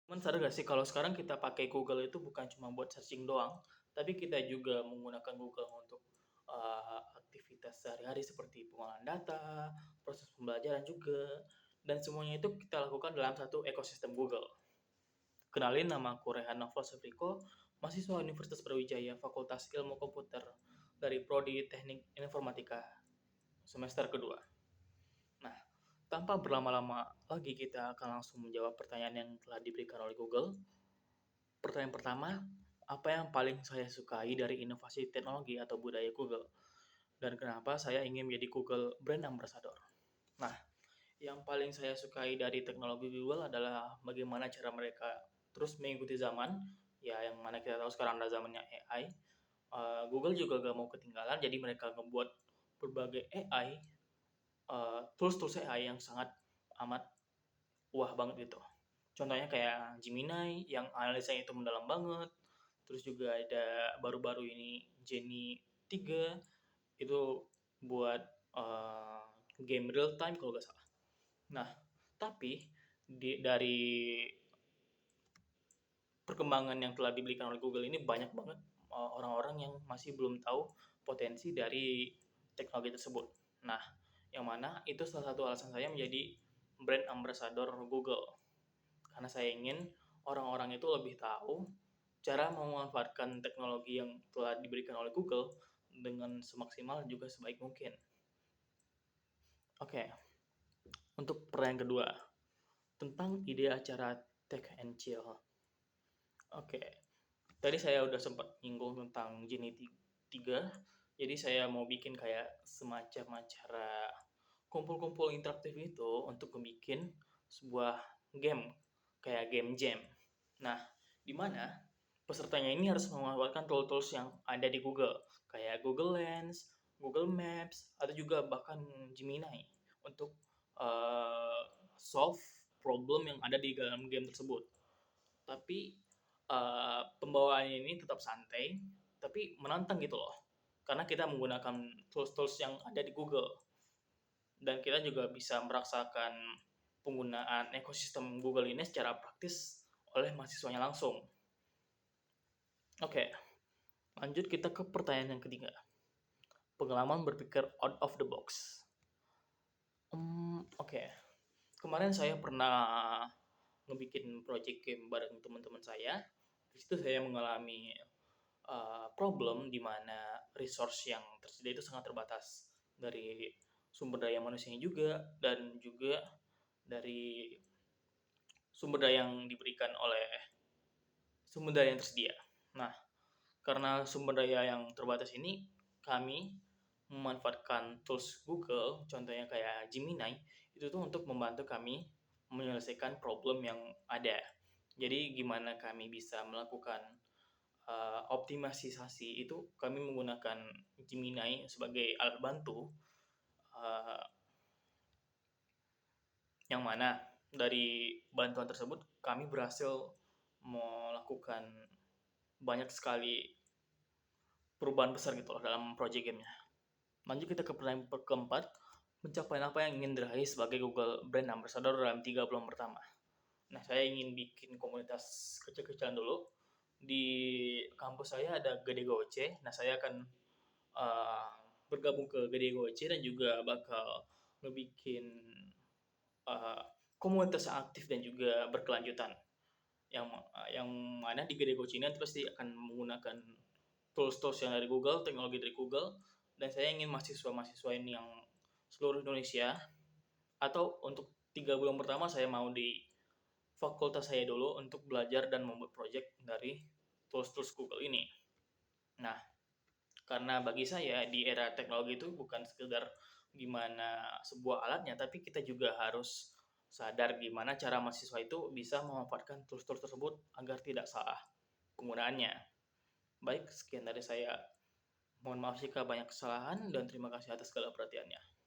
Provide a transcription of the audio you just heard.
Teman sadar gak sih kalau sekarang kita pakai Google itu bukan cuma buat searching doang, tapi kita juga menggunakan Google untuk aktivitas sehari-hari seperti pengolahan data, proses pembelajaran juga, dan semuanya itu kita lakukan dalam satu ekosistem Google. Kenalin, nama aku Rehan Novel Sefriko, mahasiswa Universitas Brawijaya Fakultas Ilmu Komputer dari Prodi Teknik Informatika semester kedua. Nah, tanpa berlama-lama lagi kita akan langsung menjawab pertanyaan yang telah diberikan oleh Google. Pertanyaan pertama, apa yang paling saya sukai dari inovasi teknologi atau budaya Google? Dan kenapa saya ingin menjadi Google Brand Ambassador? Nah, yang paling saya sukai dari teknologi Google adalah bagaimana cara mereka terus mengikuti zaman, ya yang mana kita tahu sekarang ada zamannya AI. Google juga gak mau ketinggalan, jadi mereka membuat berbagai AI, tools-tools AI yang sangat amat wah banget gitu. Contohnya kayak Gemini yang analisanya itu mendalam banget. Terus juga ada baru-baru ini Genie 3 itu buat game real time kalau nggak salah. Nah, tapi dari perkembangan yang telah diberikan oleh Google ini banyak banget orang-orang yang masih belum tahu potensi dari teknologi tersebut. Nah, yang mana itu salah satu alasan saya menjadi brand ambassador Google. Karena saya ingin orang-orang itu lebih tahu cara memanfaatkan teknologi yang telah diberikan oleh Google dengan semaksimal dan juga sebaik mungkin. Oke, untuk pertanyaan kedua, tentang ide acara Tech and Chill. Oke, tadi saya udah sempat nyinggung tentang Genie 3, jadi saya mau bikin kayak semacam acara kumpul-kumpul interaktif itu untuk membuat sebuah game, kayak game jam. Nah, di mana pesertanya ini harus memanfaatkan tool-tools yang ada di Google, kayak Google Lens, Google Maps, atau juga bahkan Gemini untuk uh, solve problem yang ada di dalam game tersebut. Tapi pembawaannya ini tetap santai, tapi menantang gitu loh. Karena kita menggunakan tools-tools yang ada di Google. Dan kita juga bisa merasakan penggunaan ekosistem Google ini secara praktis oleh mahasiswanya langsung. Oke, lanjut kita ke pertanyaan yang ketiga. Pengalaman berpikir out of the box. Oke. Kemarin saya pernah ngebikin project game bareng teman-teman saya. Di situ saya mengalami problem di mana resource yang tersedia itu sangat terbatas dari sumber daya manusianya juga dan juga dari sumber daya yang diberikan oleh sumber daya yang tersedia. Nah, karena sumber daya yang terbatas ini, kami memanfaatkan tools Google, contohnya kayak Gemini, itu tuh untuk membantu kami menyelesaikan problem yang ada. Jadi gimana kami bisa melakukan optimalisasi itu kami menggunakan Gemini sebagai alat bantu, uh, yang mana dari bantuan tersebut kami berhasil melakukan banyak sekali perubahan besar gitu loh dalam project gamenya. Lanjut kita ke pertanyaan keempat, pencapaian apa yang ingin diraih sebagai Google Brand Ambassador dalam 3 bulan pertama? Nah, saya ingin bikin komunitas kecil-kecilan dulu. Di kampus saya ada Gede Goce. Nah, saya akan uh, bergabung ke Gede Goce dan juga bakal ngebikin uh, komunitas yang aktif dan juga berkelanjutan. Yang mana di Gede Goce ini pasti akan menggunakan tools-tools yang dari Google, teknologi dari Google, dan saya ingin mahasiswa-mahasiswa ini yang seluruh Indonesia, atau untuk 3 bulan pertama saya mau di fakultas saya dulu untuk belajar dan membuat project dari tools-tools Google ini. Nah, karena bagi saya di era teknologi itu bukan sekedar gimana sebuah alatnya, tapi kita juga harus sadar gimana cara mahasiswa itu bisa memanfaatkan tools-tools tersebut agar tidak salah penggunaannya. Baik, sekian dari saya. Mohon maaf jika banyak kesalahan dan terima kasih atas segala perhatiannya.